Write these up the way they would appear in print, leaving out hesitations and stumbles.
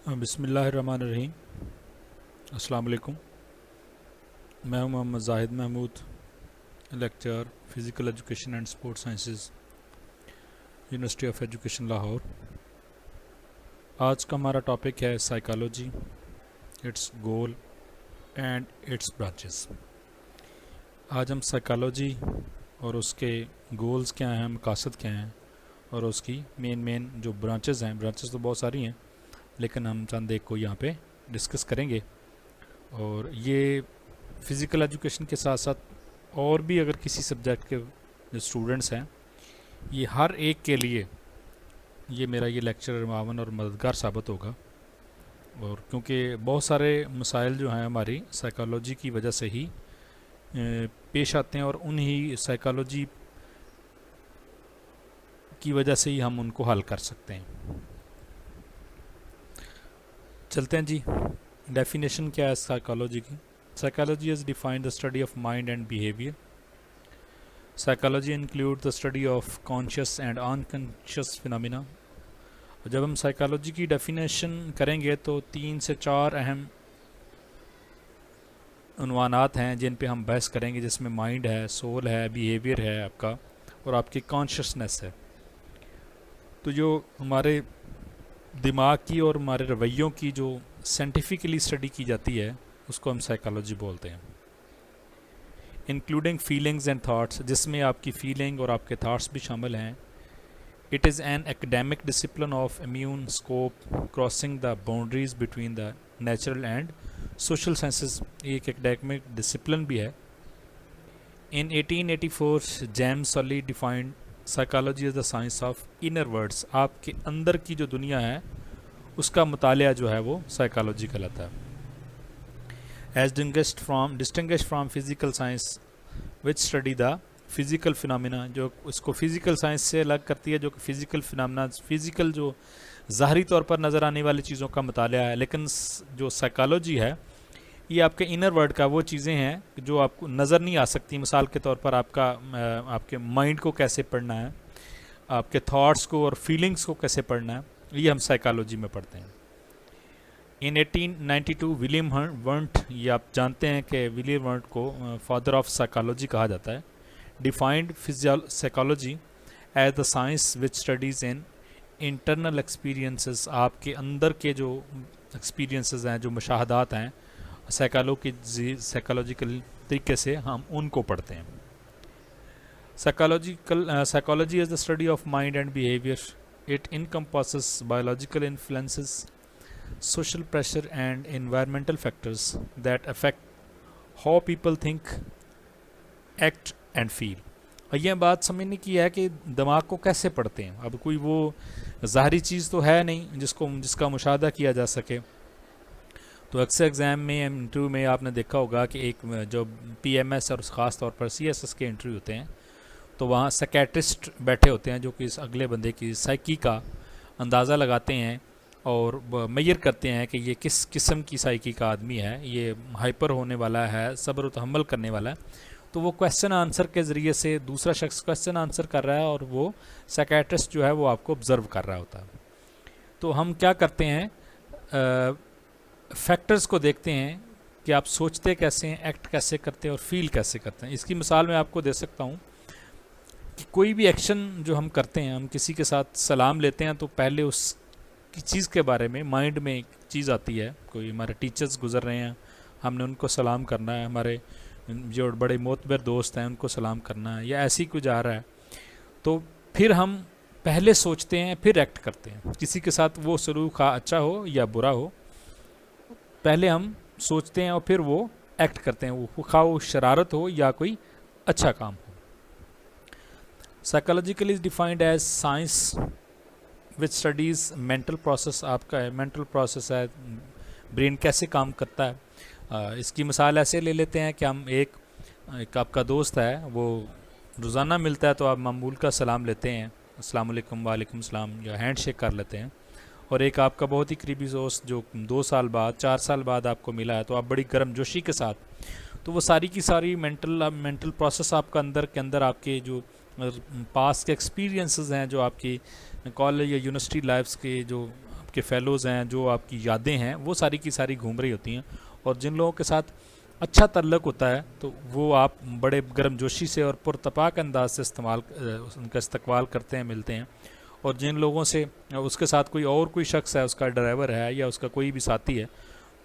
बिस्मिल्लाहिर्रहमानिर्रहीम। अस्सलाम वालेकुम। मैं हूं Mohammad Zahid Mahmood, lecturer physical education and sports sciences, university of education Lahore. आज का हमारा टॉपिक है psychology, it's goal and it's branches. आज हम साइकोलॉजी और उसके गोल्स क्या हैं, मकासद क्या हैं, और उसकी मेन जो ब्रांचेस हैं, ब्रांचेस तो बहुत सारी हैं लेकिन हम चंद एक को यहाँ पे डिस्कस करेंगे। और ये फ़िज़िकल एजुकेशन के साथ साथ और भी अगर किसी सब्जेक्ट के जो स्टूडेंट्स हैं, ये हर एक के लिए ये मेरा ये लेक्चर मावन और मददगार साबित होगा। और क्योंकि बहुत सारे मसाइल जो हैं हमारी साइकोलॉजी की वजह से ही पेश आते हैं और उन्हीं साइकोलॉजी की वजह से ही हम उनको हल कर सकते हैं। चलते हैं जी, डेफिनेशन क्या है साइकोलॉजी की। Psychology is defined the study of mind and behaviour. Psychology include the study of conscious and unconscious phenomena. जब हम साइकोलॉजी की डेफिनेशन करेंगे तो 3 से 4 अहम उन्वानात हैं जिन पे हम बहस करेंगे, जिसमें माइंड है, सोल है, बिहेवियर है आपका, और आपकी कॉन्शियसनेस है। तो जो हमारे दिमाग की और हमारे रवैयों की जो साइंटिफिकली स्टडी की जाती है उसको हम साइकोलॉजी बोलते हैं। इंक्लूडिंग फीलिंग्स एंड थाट्स, जिसमें आपकी फीलिंग और आपके थाट्स भी शामिल हैं। It is an academic discipline of immune scope crossing the boundaries between the natural and social sciences. एक एकेडमिक डिसिप्लिन भी है। इन 1884 James सॉली defined psychology is the science of inner words. आपके अंदर की जो दुनिया है उसका मुतालिया जो है वो साइकोलॉजी कहलाता है। As distinguished from physical science which study the physical phenomena, जो इसको फिजिकल साइंस से अलग करती है, जो कि फिजिकल फिनोमिना, फिजिकल जो ज़ाहरी तौर पर नज़र आने वाली चीज़ों का मुतालिया है। लेकिन जो साइकोलॉजी है ये आपके इनर वर्ल्ड का वो चीज़ें हैं जो आपको नज़र नहीं आ सकती। मिसाल के तौर पर आपके माइंड को कैसे पढ़ना है, आपके थॉट्स को और फीलिंग्स को कैसे पढ़ना है, ये हम साइकोलॉजी में पढ़ते हैं। इन 1892 विलियम वंट, ये आप जानते हैं कि विलियम वंट को फादर ऑफ साइकोलॉजी कहा जाता है, defined psychology as the science which studies in internal experiences. आपके अंदर के जो एक्सपीरियंसेस हैं, जो मुशाहदात हैं, साइकोलॉजिकल तरीके से हम उनको पढ़ते हैं। Psychology is the study of mind and behaviour. It encompasses biological influences, social pressure and environmental factors that affect how people think, act and feel। और यह बात समझने की है कि दिमाग को कैसे पढ़ते हैं। अब कोई वो ज़ाहरी चीज़ तो है नहीं जिसका मुशाहदा किया जा सके। तो अक्सर एग्ज़ाम में, इंटरव्यू में आपने देखा होगा कि एक जो PMS और ख़ास तौर पर CSS के इंटरव्यू होते हैं तो वहाँ साइकियाट्रिस्ट बैठे होते हैं जो कि इस अगले बंदे की साइकी का अंदाज़ा लगाते हैं और मेजर करते हैं कि ये किस किस्म की साइकी का आदमी है, ये हाइपर होने वाला है, सब्र तहम्मुल करने वाला है। तो वो क्वेश्चन आंसर के ज़रिए से, दूसरा शख्स क्वेश्चन आंसर कर रहा है और वो साइकियाट्रिस्ट जो है वो आपको ऑब्ज़र्व कर रहा होता है। तो हम क्या करते हैं, फैक्टर्स को देखते हैं कि आप सोचते कैसे हैं, एक्ट कैसे करते हैं और फील कैसे करते हैं। इसकी मिसाल मैं आपको दे सकता हूँ कि कोई भी एक्शन जो हम करते हैं, हम किसी के साथ सलाम लेते हैं तो पहले उस की चीज़ के बारे में माइंड में एक चीज़ आती है। कोई हमारे टीचर्स गुजर रहे हैं, हमने उनको सलाम करना है, हमारे जो बड़े मोतबर दोस्त हैं उनको सलाम करना है, या ऐसी कुछ आ रहा है, तो फिर हम पहले सोचते हैं फिर एक्ट करते हैं। किसी के साथ वो सलूक अच्छा हो या बुरा हो, पहले हम सोचते हैं और फिर वो एक्ट करते हैं, वो शरारत हो या कोई अच्छा काम हो। Psychologically is defined as science which studies mental process. आपका मेंटल प्रोसेस है, ब्रेन कैसे काम करता है। इसकी मिसाल ऐसे ले लेते हैं कि हम एक आपका दोस्त है, वो रोज़ाना मिलता है तो आप मामूल का सलाम लेते हैं, अस्सलाम वालेकुम, वालेकुम सलाम, या हैंड शेक कर लेते हैं। और एक आपका बहुत ही करीबी दोस्त जो 2 साल बाद, 4 साल बाद आपको मिला है तो आप बड़ी गर्मजोशी के साथ, तो वो सारी की सारी मेंटल प्रोसेस आपका अंदर के अंदर आपके जो पास के एक्सपीरियंसेस हैं, जो आपकी कॉलेज या यूनिवर्सिटी लाइफ्स के जो आपके फेलोज़ हैं, जो आपकी यादें हैं, वो सारी की सारी घूम रही होती हैं। और जिन लोगों के साथ अच्छा ताल्लुक़ होता है तो वो आप बड़े गर्मजोशी से और पुरतपाक अंदाज से उनका इस्तकबाल करते हैं, मिलते हैं। और जिन लोगों से उसके साथ कोई शख्स है, उसका ड्राइवर है या उसका कोई भी साथी है,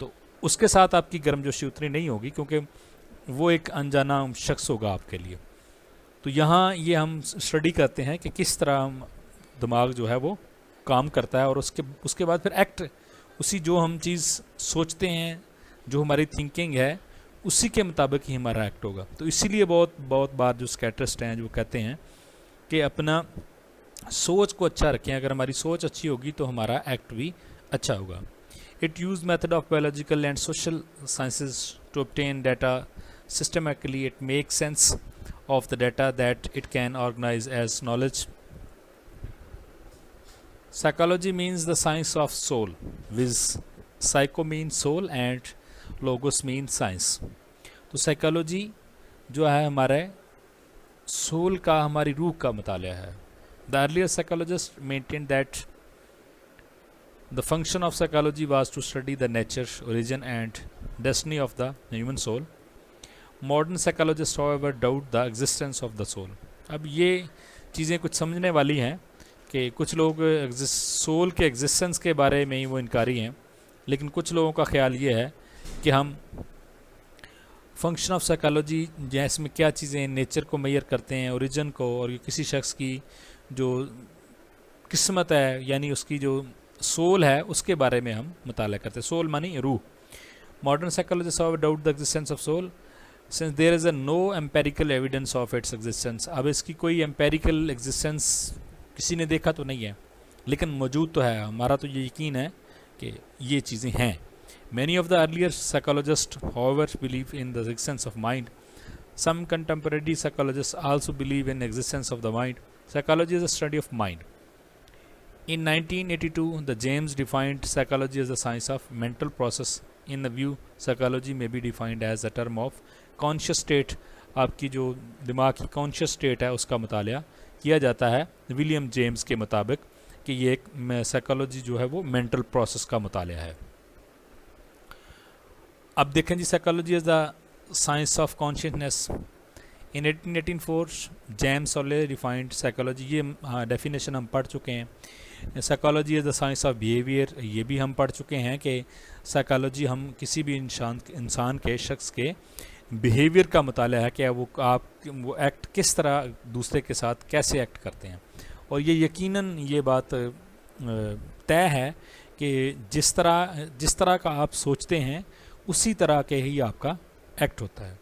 तो उसके साथ आपकी गर्मजोशी उतनी नहीं होगी, क्योंकि वो एक अनजाना शख्स होगा आपके लिए। तो यहाँ ये हम स्टडी करते हैं कि किस तरह दिमाग जो है वो काम करता है, और उसके बाद फिर एक्ट उसी जो हम चीज़ सोचते हैं, जो हमारी थिंकिंग है, उसी के मुताबिक ही हमारा एक्ट होगा। तो इसीलिए बहुत बहुत बार जो स्कैट्रिस्ट हैं जो कहते हैं कि अपना सोच को अच्छा रखें। अगर हमारी सोच अच्छी होगी तो हमारा एक्ट भी अच्छा होगा। It use method of biological and social sciences to obtain data systematically. It makes sense of the data that it can organize as knowledge. Psychology means the science of soul, viz psycho means soul and logos means science. तो psychology जो है हमारे soul का, हमारी रूह का मुताला है। The earlier psychologist maintain that the function of psychology was to study the nature, origin and destiny of the human soul. Modern psychologists however doubt the existence of the soul. अब ये चीज़ें कुछ समझने वाली हैं कि कुछ लोग सोल के एग्जिस्टेंस के बारे में ही वो इनकारी हैं, लेकिन कुछ लोगों का ख्याल ये है कि हम फंक्शन ऑफ साइकोलॉजी जिसमें क्या चीज़ें नेचर को मेजर करते हैं, ओरिजिन को, और किसी शख्स की जो किस्मत है यानी उसकी जो सोल है उसके बारे में हम मुताला करते हैं। सोल मानी रूह। Modern psychologist how doubt the existence of soul since there is a no empirical evidence of its existence. अब इसकी कोई एम्पेरिकल एग्जिस्टेंस किसी ने देखा तो नहीं है, लेकिन मौजूद तो है। हमारा तो ये यकीन है कि ये चीज़ें हैं। Many of the earlier psychologist however believe in the existence of mind. Some contemporary psychologist also believe in existence of the mind. Psychology is a study of mind. In 1982, the James defined psychology as the science of mental process. In the view, psychology may be defined as a term of conscious state. आपकी जो दिमाग की conscious state है उसका मुताला किया जाता है William James के मुताबिक कि ये एक साइकोलॉजी जो है वो मेंटल प्रोसेस का मुताला है। अब देखें जी, psychology is the science of consciousness. In 1884 James ऑले डिफाइंड साइकोलॉजी। ये डेफिनेशन हम पढ़ चुके हैं। Psychology is the science of behaviour, ये भी हम पढ़ चुके हैं कि साइकोलॉजी हम किसी भी इंसान के शख्स के बिहेवियर का मुताला है कि वो एक्ट किस तरह दूसरे के साथ कैसे एक्ट करते हैं। और ये यकीनन ये बात तय है कि जिस तरह का आप सोचते हैं उसी तरह के ही आपका एक्ट होता है।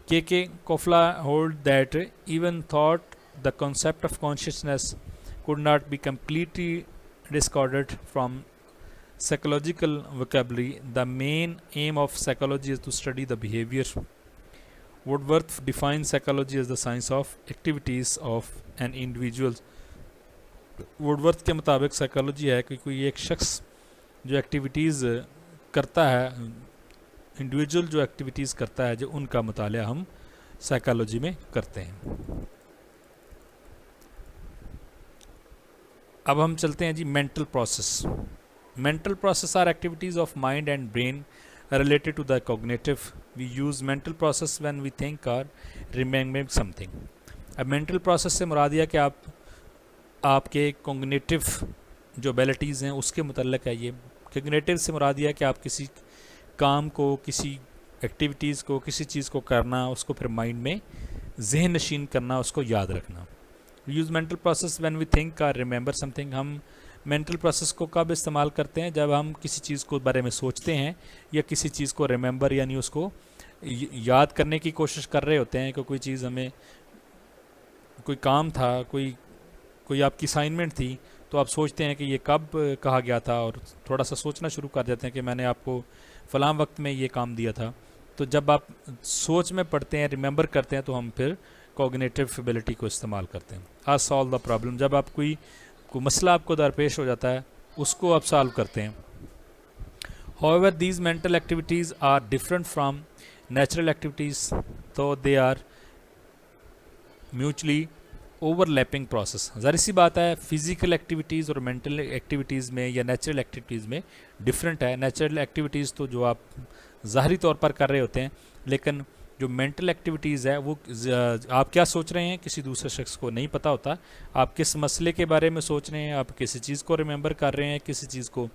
K Koffka hold that even thought the concept of consciousness could not be completely discarded from psychological vocabulary. The main aim of psychology is to study the behavior. Woodworth defines psychology as the science of activities of an individual. Woodworth के मुताबिक psychology है कि कोई एक शख्स जो activities करता है, इंडिविजुअल जो एक्टिविटीज़ करता है, जो उनका मुताला हम साइकोलॉजी में करते हैं। अब हम चलते हैं जी mental process. Mental process are activities of mind and brain related to the cognitive. We use mental process when we think और रिमेंबर समथिंग। अब मेंटल प्रोसेस से मुराद यह कि आपके कॉग्निटिव जो एबिलिटीज़ हैं उसके मुतल्लिक़ है। ये कॉग्निटिव से मुराद यह कि आप किसी काम को, किसी एक्टिविटीज़ को, किसी चीज़ को करना, उसको फिर माइंड में जहन नशीन करना, उसको याद रखना। Use mental process when we think और रिमेंबर समथिंग। हम मेंटल प्रोसेस को कब इस्तेमाल करते हैं? जब हम किसी चीज़ को बारे में सोचते हैं या किसी चीज़ को रिमेंबर यानी उसको याद करने की कोशिश कर रहे होते हैं कि कोई चीज़ हमें, कोई काम था, कोई आपकी असाइनमेंट थी, तो आप सोचते हैं कि ये कब कहा गया था और थोड़ा सा सोचना शुरू कर देते हैं कि मैंने आपको फ़लाँ वक्त में ये काम दिया था। तो जब आप सोच में पढ़ते हैं, रिमेंबर करते हैं, तो हम फिर कॉग्निटिव एबिलिटी को इस्तेमाल करते हैं। आज सॉल्व द प्रॉब्लम, जब आप कोई मसला आपको दरपेश हो जाता है उसको आप सॉल्व करते हैं। However these mental activities are different from natural activities, तो they are mutually overlapping process. ज़ाहिर सी बात है फिज़िकल एक्टिविटीज़ और मेंटल एक्टिविटीज़ में या नेचुरल एक्टिविटीज़ में डिफरेंट है। नेचुरल एक्टिविटीज़ तो जो आप ज़ाहरी तौर पर कर रहे होते हैं, लेकिन जो मेंटल एक्टिविटीज़ है वो आप क्या सोच रहे हैं किसी दूसरे शख्स को नहीं पता होता। आप किस मसले के बारे में सोच रहे हैं, आप किसी चीज़ को रिमेंबर कर रहे हैं, किसी चीज़ को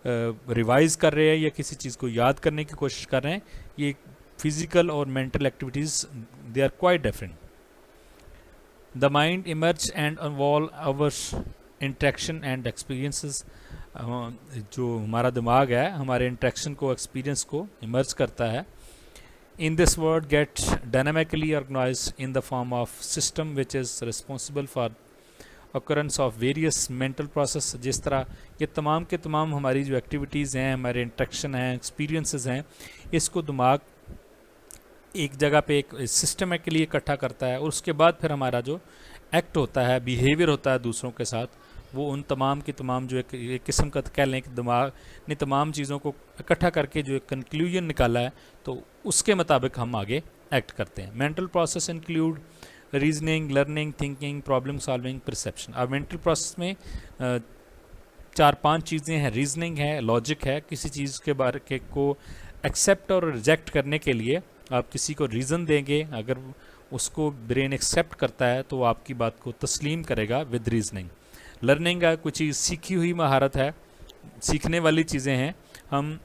रिवाइज़ कर रहे हैं या किसी चीज़ को याद करने की कोशिश कर रहे हैं, ये फिज़िकल और mental activities they are quite different. The mind emerge and involve our interaction and experiences. जो हमारा दिमाग है हमारे इंट्रैक्शन को, एक्सपीरियंस को इमर्ज करता है। In this world get dynamically organized in the form of system which is responsible for occurrence of various mental process। जिस तरह ये तमाम के तमाम हमारी जो एक्टिविटीज़ हैं, हमारे इंट्रैक्शन हैं, एक्सपीरियंसेस हैं, इसको दिमाग एक जगह पे एक सिस्टमेटिकली इकट्ठा करता है और उसके बाद फिर हमारा जो एक्ट होता है, बिहेवियर होता है दूसरों के साथ, वो उन तमाम की तमाम जो एक किस्म का कह लें कि दिमाग ने तमाम चीज़ों को इकट्ठा करके जो एक कंक्लूजन निकाला है तो उसके मुताबिक हम आगे एक्ट करते हैं। Mental process include reasoning, learning, thinking, problem solving, perception. अब मेंटल प्रोसेस में 4-5 चीज़ें हैं। रीजनिंग है, लॉजिक है, किसी चीज़ के बारे के को एक्सेप्ट और रिजेक्ट करने के लिए आप किसी को रीज़न देंगे, अगर उसको ब्रेन एक्सेप्ट करता है तो वो आपकी बात को तस्लीम करेगा विद रीजनिंग। लर्निंग है, कुछ चीज़ सीखी हुई महारत है, सीखने वाली चीज़ें हैं, हम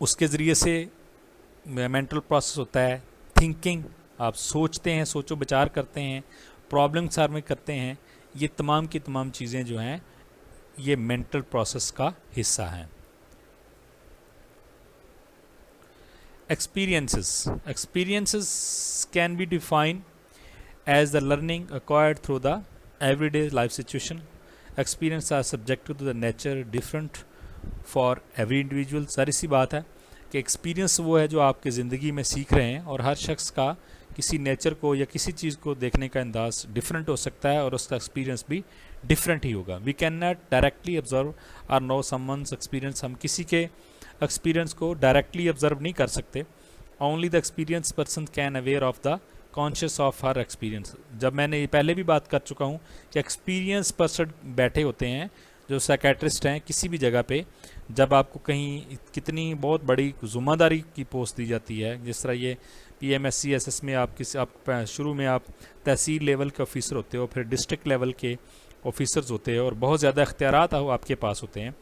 उसके ज़रिए से मेंटल प्रोसेस होता है। थिंकिंग, आप सोचते हैं, सोचो विचार करते हैं, प्रॉब्लम सॉल्विंग करते हैं, ये तमाम की तमाम चीज़ें जो हैं ये मेंटल प्रोसेस का हिस्सा हैं। Experiences can be defined as the learning acquired through the everyday life situation. Experience are subjective to the nature different for every individual। सारी सी बात है कि एक्सपीरियंस वो है जो आपकी ज़िंदगी में सीख रहे हैं और हर शख्स का किसी नेचर को या किसी चीज़ को देखने का अंदाज डिफरेंट हो सकता है और उसका एक्सपीरियंस भी डिफरेंट ही होगा। We can not directly observe और नो समवन्स एक्सपीरियंस। हम किसी के एक्सपीरियंस को डायरेक्टली ऑब्जर्व नहीं कर सकते। Only the experience person can aware of the conscious of her experience. जब मैंने पहले भी बात कर चुका हूँ कि एक्सपीरियंस पर्सन बैठे होते हैं जो साइकेट्रिस्ट हैं किसी भी जगह पे, जब आपको कहीं कितनी बहुत बड़ी ज़िम्मेदारी की पोस्ट दी जाती है, जिस तरह ये PMSCSS में आप शुरू में आप तहसील लेवल के ऑफिसर होते हो, फिर डिस्ट्रिक्ट लेवल के ऑफिसर्स होते हैं और बहुत ज़्यादा इख्तियारात आपके पास होते हैं,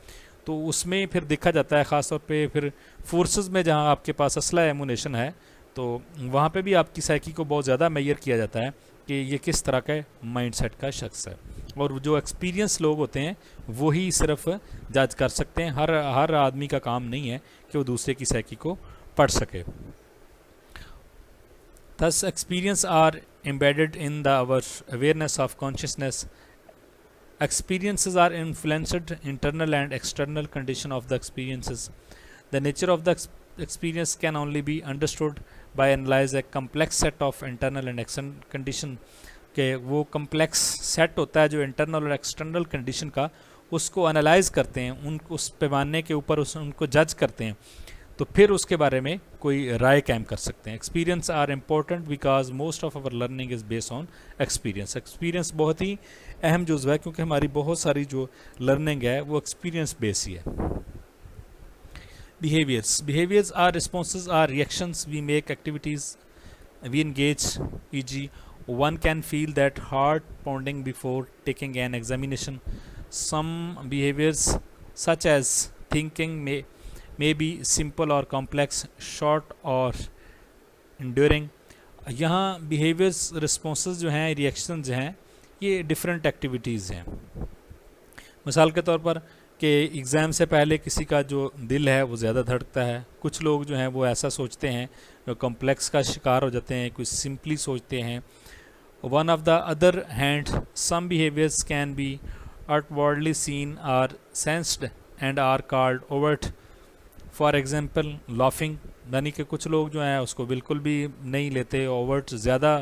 तो उसमें फिर देखा जाता है ख़ास तौर पे फिर फोर्सेस में जहाँ आपके पास असला एमुनेशन है तो वहाँ पे भी आपकी साइकी को बहुत ज़्यादा मेजर किया जाता है कि ये किस तरह का माइंडसेट का शख्स है। और जो एक्सपीरियंस लोग होते हैं वही सिर्फ जज कर सकते हैं, हर आदमी का काम नहीं है कि वो दूसरे की साइकी को पढ़ सके। Thus experience are embedded in the our awareness of consciousness। Experiences are influenced internal and external condition of the experiences। The nature of the experience can only be understood by analyze a complex set of internal and external condition। के वो complex set होता है जो internal और external condition का, उसको analyze करते हैं, उस पैमाने के ऊपर उनको जज करते हैं, तो फिर उसके बारे में कोई राय कायम कर सकते हैं। Experience are important because most of our learning is based on experience. Experience बहुत ही अहम जुज़्व है क्योंकि हमारी बहुत सारी जो लर्निंग है वो एक्सपीरियंस बेस ही है। Behaviours are responses are reactions we make activities we engage, e.g. one can feel that heart pounding before taking an examination। some behaviors such as thinking may be simple or complex, short or enduring। यहाँ behaviors responses जो हैं, reactions जो हैं, ये different activities हैं। मिसाल के तौर पर कि एग्ज़ाम से पहले किसी का जो दिल है वो ज़्यादा धड़कता है, कुछ लोग जो हैं वो ऐसा सोचते हैं, जो कॉम्प्लेक्स का शिकार हो जाते हैं, कुछ सिंपली सोचते हैं। One of the other hand some behaviours can be outwardly seen or sensed and are called overt। For example laughing, यानी कि कुछ लोग जो हैं उसको बिल्कुल भी नहीं लेते, ओवर्ट ज़्यादा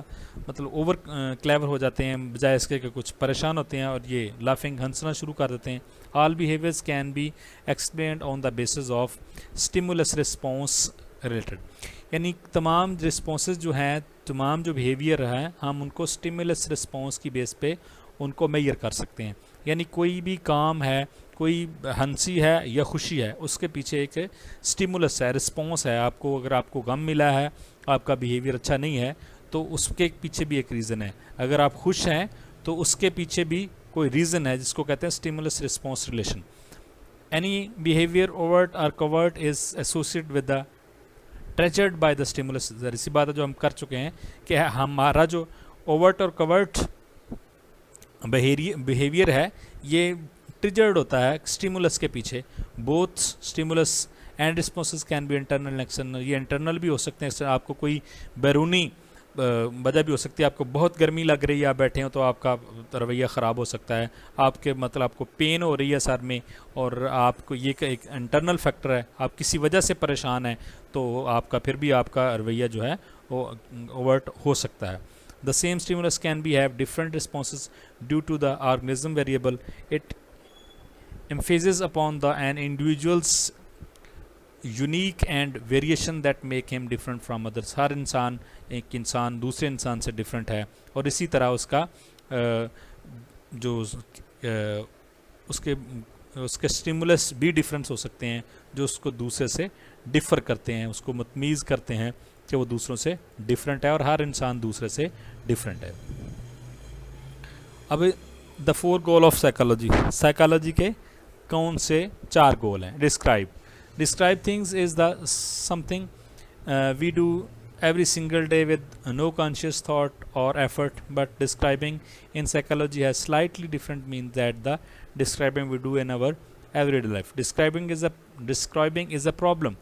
मतलब ओवर क्लेवर हो जाते हैं बजाय इसके कि कुछ परेशान होते हैं और ये लाफिंग हंसना शुरू कर देते हैं। All behaviours can be explained on the basis of stimulus response related. यानी तमाम रिस्पॉन्सेज जो हैं, तमाम जो बिहेवियर हैं, हम उनको स्टिमुलस रिस्पॉन्स की बेस पे उनको मेजर कर सकते हैं। यानी कोई भी काम है, कोई हंसी है या खुशी है, उसके पीछे एक स्टिमुलस है, रिस्पॉन्स है। आपको अगर आपको गम मिला है, आपका बिहेवियर अच्छा नहीं है, तो उसके पीछे भी एक रीज़न है। अगर आप खुश हैं तो उसके पीछे भी कोई रीज़न है, जिसको कहते हैं stimulus response relation. Any behaviour overt or covert is associated with the triggered by the stimulus. ज़ाहिर सी बात है, जो हम कर चुके हैं कि हमारा जो ओवर्ट और कवर्ट बिहेवियर है, ये ट्रिजर्ड होता है स्टिमुलस के पीछे। Both stimulus and responses can be internal and external. ये इंटरनल भी हो सकते हैं, आपको कोई बैरूनी वजह भी हो सकती है। आपको बहुत गर्मी लग रही है, आप बैठे हो तो आपका रवैया ख़राब हो सकता है। आपके मतलब आपको पेन हो रही है सर में, और आपको ये एक इंटरनल फैक्टर है, आप किसी वजह से परेशान हैं, तो आपका फिर भी आपका रवैया जो है वो ओवर्ट हो सकता है। The same stimulus can be have different responses due to the organism variable. It emphasizes upon the an individual's unique and variation that make him different from others. हर इंसान, एक इंसान दूसरे इंसान से डिफरेंट है, और इसी तरह उसका जो उसके स्टिमुलस भी डिफरेंस हो सकते हैं, जो उसको दूसरे से डिफ़र करते हैं, उसको मतमीज़ करते हैं कि वो दूसरों से डिफरेंट है, और हर इंसान दूसरे से डिफरेंट है। अब the 4 goal of psychology. Psychology के कौन से 4 गोल हैं? Describe things is the something we do every single day with no conscious thought or effort, but describing in psychology has slightly different means that the describing we do in our everyday life. Describing is a problem,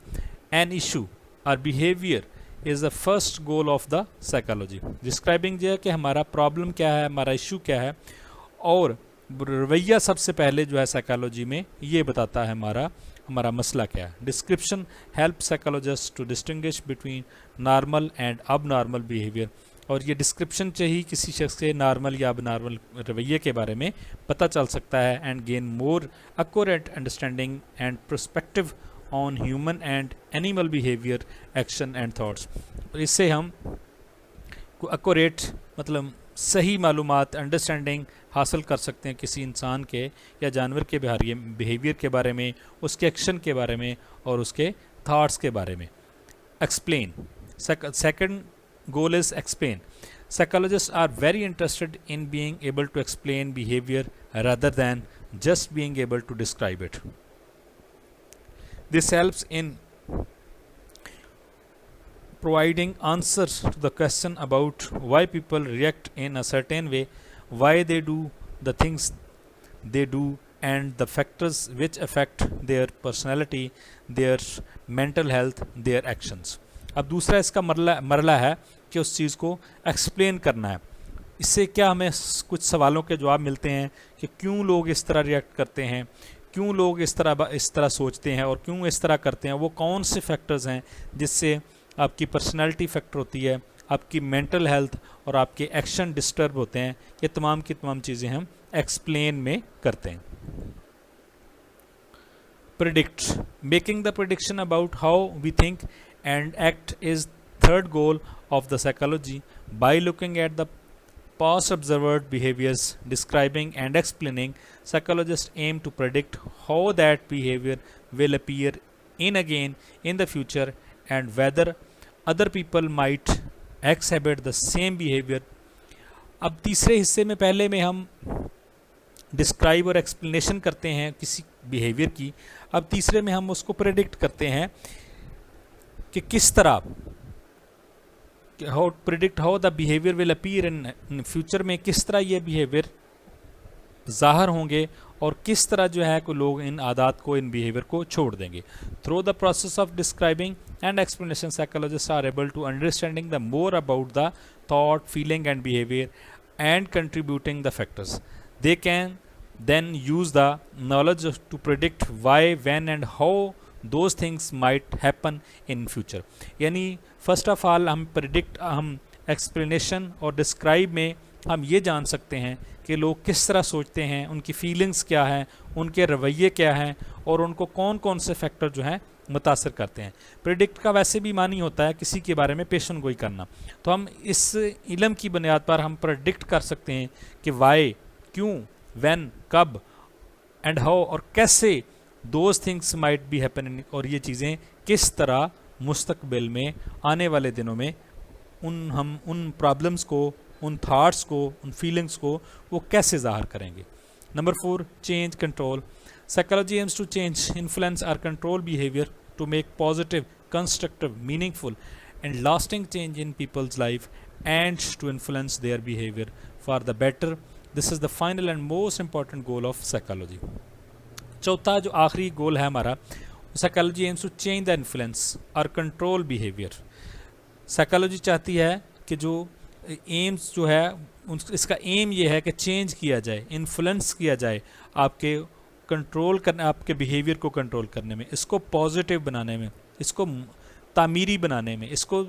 an issue or behavior is the first goal of the psychology. Describing जो है कि हमारा problem क्या है, हमारा issue क्या है, और रवैया सबसे पहले जो है साइकोलॉजी में ये बताता है हमारा मसला क्या है। Description help psychologist to distinguish between normal and abnormal behaviour. और ये डिस्क्रिप्शन से ही किसी शख्स के नॉर्मल या अब नॉर्मल रवैये के बारे में पता चल सकता है, and gain more accurate understanding and perspective on human and animal behaviour, action and thoughts. इससे हम एक्यूरेट मतलब सही मालूमात, अंडरस्टैंडिंग हासिल कर सकते हैं किसी इंसान के या जानवर के बिहेवियर के बारे में, उसके एक्शन के बारे में और उसके थॉट्स के बारे में। Explain, second goal is explain. Psychologists are very interested in being able to explain behavior rather than just being able to describe it. This helps in providing answers to the question about why people react in a certain way, why they do the things they do, and the factors which affect their personality, their mental health, their actions. अब दूसरा इसका मरला है कि उस चीज़ को explain करना है। इससे क्या हमें कुछ सवालों के जवाब मिलते हैं कि क्यों लोग इस तरह रिएक्ट करते हैं, क्यों लोग इस तरह सोचते हैं और क्यों इस तरह करते हैं। वो कौन से फैक्टर्स हैं जिससे आपकी पर्सनैलिटी फैक्टर होती है, आपकी मेंटल हेल्थ और आपके एक्शन डिस्टर्ब होते हैं। ये तमाम की तमाम चीज़ें हम एक्सप्लेन में करते हैं। Predict, making the prediction about how we think and act is third goal of the psychology. By looking at the past observed behaviors, describing and explaining, psychologists aim to predict how that behavior will appear in again in the future and whether other people might exhibit the same behavior. अब तीसरे हिस्से में पहले में हम describe और explanation करते हैं किसी बिहेवियर की, अब तीसरे में हम उसको प्रेडिक्ट करते हैं कि किस तरह how the behaviour will appear in future में, किस तरह ये बिहेवियर ज़ाहिर होंगे और किस तरह जो है कि लोग इन आदात को, इन बिहेवियर को छोड़ देंगे। Through the process of describing and explanation, psychologist are able to understanding the more about the thought, feeling and behaviour and contributing the factors. They can then use the knowledge to predict why, when and how those things might happen in future. यानी first of all हम explanation और describe में हम ये जान सकते हैं कि लोग किस तरह सोचते हैं, उनकी फीलिंग्स क्या हैं, उनके रवैये क्या हैं और उनको कौन कौन से फैक्टर जो हैं मुतासर करते हैं। प्रिडिक्ट का वैसे भी मानी होता है किसी के बारे में पेशन गोई करना, तो हम इस इल्म की बुनियाद पर हम प्रिडिक्ट कर सकते हैं कि वाई, क्यों, व्हेन, कब एंड हाउ और कैसे those things might be happening, और ये चीज़ें किस तरह मुस्तकबिल में आने वाले दिनों में हम उन प्रॉब्लम्स को, उन थाट्स को, उन फीलिंग्स को वो कैसे ज़ाहिर करेंगे। Number 4, change control. Psychology aims to change, influence or control behavior to make positive, constructive, meaningful and lasting change in people's life and to influence their behavior for the better. This is the final and most important goal of psychology. चौथा जो आखिरी goal है हमारा, psychology aims to change the influence or control behaviour. Psychology चाहती है कि जो AIIMS जो है इसका एम ये है कि चेंज किया जाए, इन्फ्लुएंस किया जाए, आपके कंट्रोल करने, आपके बिहेवियर को कंट्रोल करने में, इसको पॉजिटिव बनाने में, इसको तामीरी बनाने में, इसको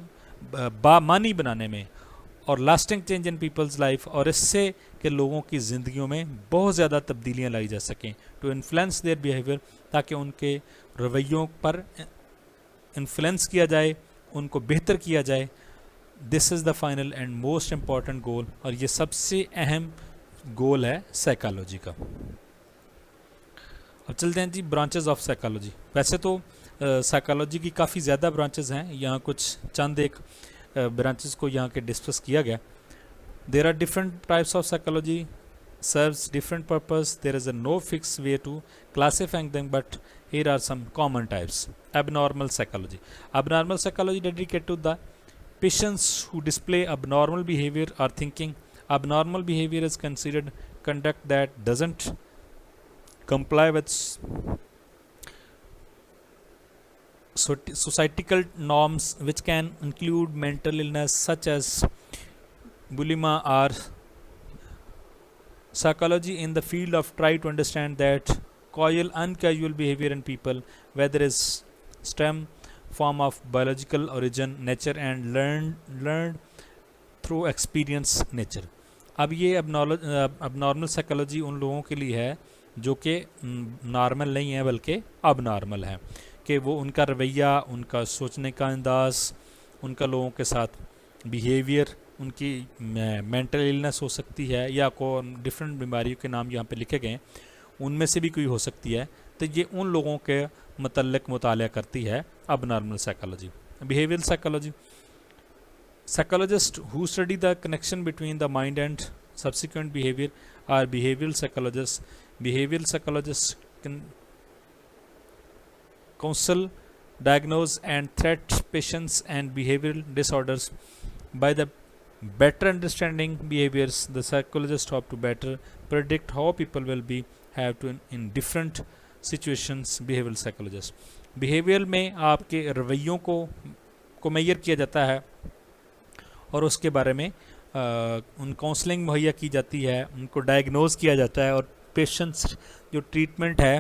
बामानी बनाने में और lasting change in people's life, और इससे कि लोगों की ज़िंदगियों में बहुत ज़्यादा तब्दीलियाँ लाई जा सकें, टू इन्फ्लुएंस देयर बिहेवियर, ताकि उनके रवैयों पर इन्फ्लुएंस किया जाए, उनको बेहतर किया जाए। This is the final and most important goal, और ये सबसे अहम गोल है साइकोलॉजी का। अब चलते हैं जी ब्रांचेस ऑफ साइकोलॉजी। वैसे तो साइकोलॉजी की काफ़ी ज़्यादा ब्रांचेस हैं, यहाँ कुछ चंद एक ब्रांचेस को यहाँ के डिस्कस किया गया। There are different types of psychology, serves different purpose, there is a no fix way to classifying them, but here are some common types. Abnormal psychology. Abnormal psychology dedicated to the patients who display abnormal behavior or thinking. Abnormal behavior is considered conduct that doesn't comply with societal norms, which can include mental illness such as bulimia or psychology in the field of try to understand that uncasual behavior in people, whether is stem form of biological origin, nature and learned through experience nature. अब ये abnormal psychology उन लोगों के लिए है जो कि normal नहीं है बल्कि अबनॉर्मल है, कि वो उनका रवैया, उनका सोचने का अंदाज़, उनका लोगों के साथ बिहेवियर, उनकी मेंटल इलनेस हो सकती है या को डिफरेंट बीमारियों के नाम यहाँ पे लिखे गए हैं, उनमें से भी कोई हो सकती है। तो ये उन लोगों के मतलब मुताला करती है abnormal psychology. Behavioural psychology, psychologist who study the connection between the mind and subsequent behaviour are behavioural psychologist. Behavioural psychologist can counsel, diagnose and treat patients and behavioral disorders. By the better understanding behaviors, the psychologist hope to better predict how people will have to in different situations. Behavioral psychologist, behavioral में आपके रवैयों को major किया जाता है और उसके बारे में उन काउंसलिंग मुहैया की जाती है, उनको डायग्नोज किया जाता है और पेशेंट्स जो ट्रीटमेंट है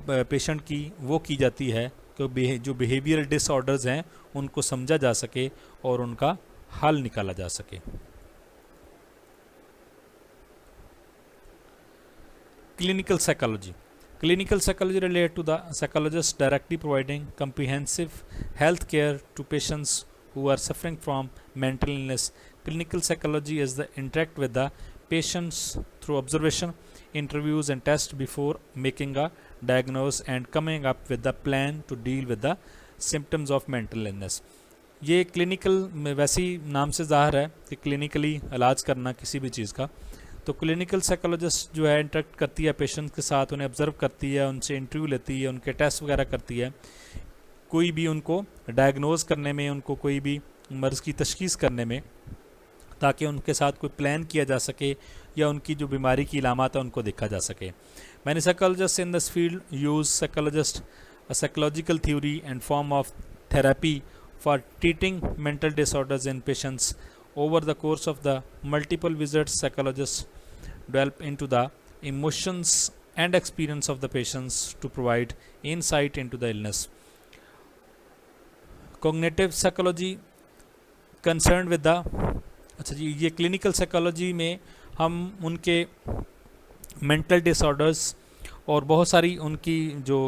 पेशेंट की वो की जाती है कि जो बिहेवियरल डिसऑर्डर्स हैं उनको समझा जा सके और उनका हल निकाला जा सके। Clinical psychology, clinical psychology relate to the psychologist directly providing comprehensive health care to patients who are suffering from mental illness. Clinical psychology is the interact with the patients through observation, interviews and tests before making a diagnosis and coming up with the plan to deal with the symptoms of mental illness. ये clinical में वैसे ही नाम से ज़ाहिर है कि clinically इलाज करना किसी भी चीज़ का। तो क्लिनिकल साइकोलॉजिस्ट जो है इंटरेक्ट करती है पेशेंट्स के साथ, उन्हें ऑब्जर्व करती है, उनसे इंटरव्यू लेती है, उनके टेस्ट वगैरह करती है, कोई भी उनको डायग्नोज करने में, उनको कोई भी मर्ज़ की तशखीस करने में, ताकि उनके साथ कोई प्लान किया जा सके या उनकी जो बीमारी की इलामात है उनको देखा जा सके। Many psychologist in this field use psychologist a psychological theory and form of therapy for treating mental disorders in patients. Over the course of the multiple visits, psychologists delve into the emotions and experience of the patients to provide insight into the illness. Cognitive psychology concerned with the अच्छा जी, ये clinical psychology में हम उनके mental disorders और बहुत सारी उनकी जो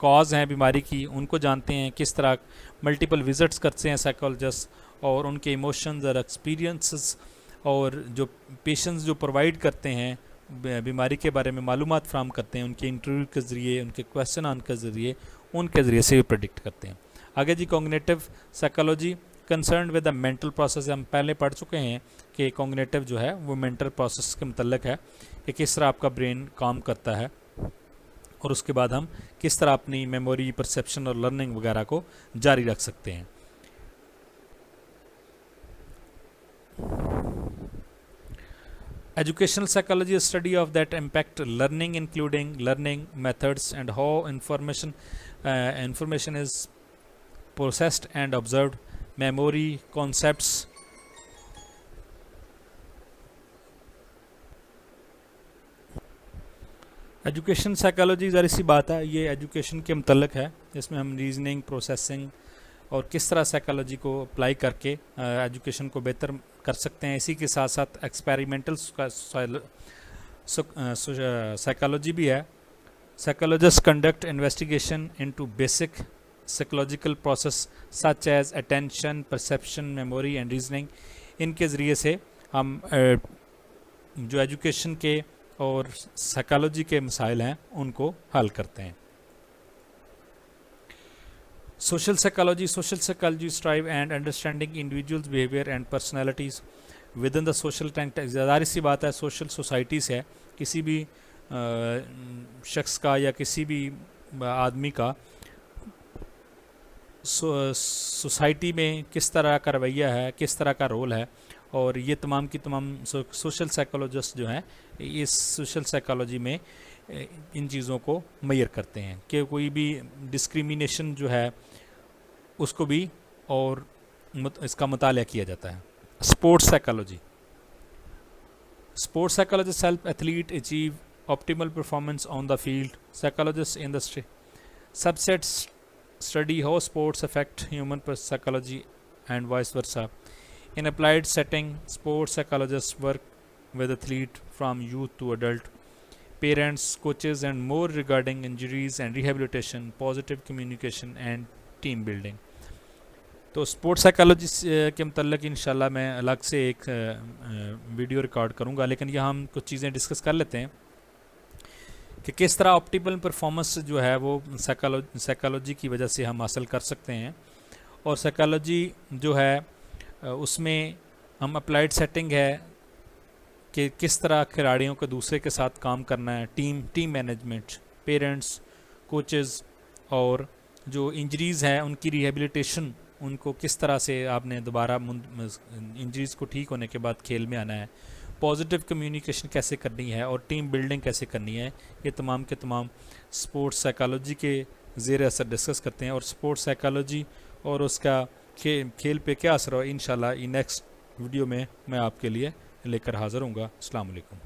कॉज हैं बीमारी की उनको जानते हैं, किस तरह मल्टीपल विजिट्स करते हैं साइकोलॉजिस्ट, और उनके इमोशंस और एक्सपीरियंसेस और जो पेशेंट्स जो प्रोवाइड करते हैं बीमारी के बारे में मालूमात फ्राहम करते हैं, उनके इंटरव्यू के ज़रिए, उनके क्वेश्चन आंसर के ज़रिए, उनके ज़रिए से भी प्रेडिक्ट करते हैं। आगे जी cognitive psychology concern with the mental process. हम पहले पढ़ चुके हैं कि कॉग्निटिव जो है वो मेंटल प्रोसेस के मतलब है कि किस तरह आपका ब्रेन काम करता है, और उसके बाद हम किस तरह अपनी मेमोरी, परसेप्शन और लर्निंग वगैरह को जारी रख सकते हैं। Educational psychology is study of that impact learning, including learning methods and how information is processed and observed, memory concepts, education psychology ज़रा सी बात है, ये एजुकेशन के मतलब है, इसमें हम रीजनिंग, प्रोसेसिंग और किस तरह साइकोलॉजी को अप्लाई करके एजुकेशन को बेहतर कर सकते हैं। इसी के साथ साथ एक्सपेरिमेंटल साइकोलॉजी भी है। Psychologist conduct investigation into basic psychological process such as attention, perception, memory and reasoning. इनके ज़रिए से हम जो एजुकेशन के और साइकोलॉजी के मसाइल हैं उनको हल करते हैं। Social psychology strive and understanding individuals behaviour and personalities with in the social context. ज़ाहिर सी बात है, सोशल सोसाइटीज़ है, किसी भी शख्स का या किसी भी आदमी का सोसाइटी में किस तरह का रवैया है, किस तरह का रोल है, और ये तमाम की तमाम सोशल साइकोलॉजिस्ट जो हैं इस सोशल साइकोलॉजी में इन चीज़ों को मेजर करते हैं कि कोई भी डिस्क्रिमिनेशन जो है उसको भी और इसका मुताला किया जाता है। Sports psychologist help athlete achieve optimal performance on the field. Psychologist industry subsets study how sports affect human psychology and vice versa. In applied setting, sports psychologists work with athlete from youth to adult, parents, coaches and more regarding injuries and rehabilitation, positive communication and team building. तो sports psychology के मतलब इंशाल्लाह मैं अलग से एक video record करूँगा, लेकिन यहाँ हम कुछ चीज़ें डिस्कस कर लेते हैं कि किस तरह ऑप्टिमल परफॉर्मेंस जो है वो साइकोलॉजी की वजह से हम हासिल कर सकते हैं। और साइकोलॉजी जो है उसमें हम अप्लाइड सेटिंग है कि किस तरह खिलाड़ियों को दूसरे के साथ काम करना है, टीम मैनेजमेंट, पेरेंट्स, कोचेज़, और जो इंजरीज़ हैं उनकी रिहेबिलिटेशन, उनको किस तरह से आपने दोबारा इंजरीज़ को ठीक होने के बाद खेल में आना है, पॉजिटिव कम्युनिकेशन कैसे करनी है और टीम बिल्डिंग कैसे करनी है, ये तमाम के तमाम स्पोर्ट्स साइकोलॉजी के ज़ेर असर डिस्कस करते हैं। और स्पोर्ट्स साइकोलॉजी और उसका खेल पे क्या असर हो, इंशाल्लाह नेक्स्ट वीडियो में मैं आपके लिए लेकर हाज़िर हूँगा। अस्सलाम वालेकुम।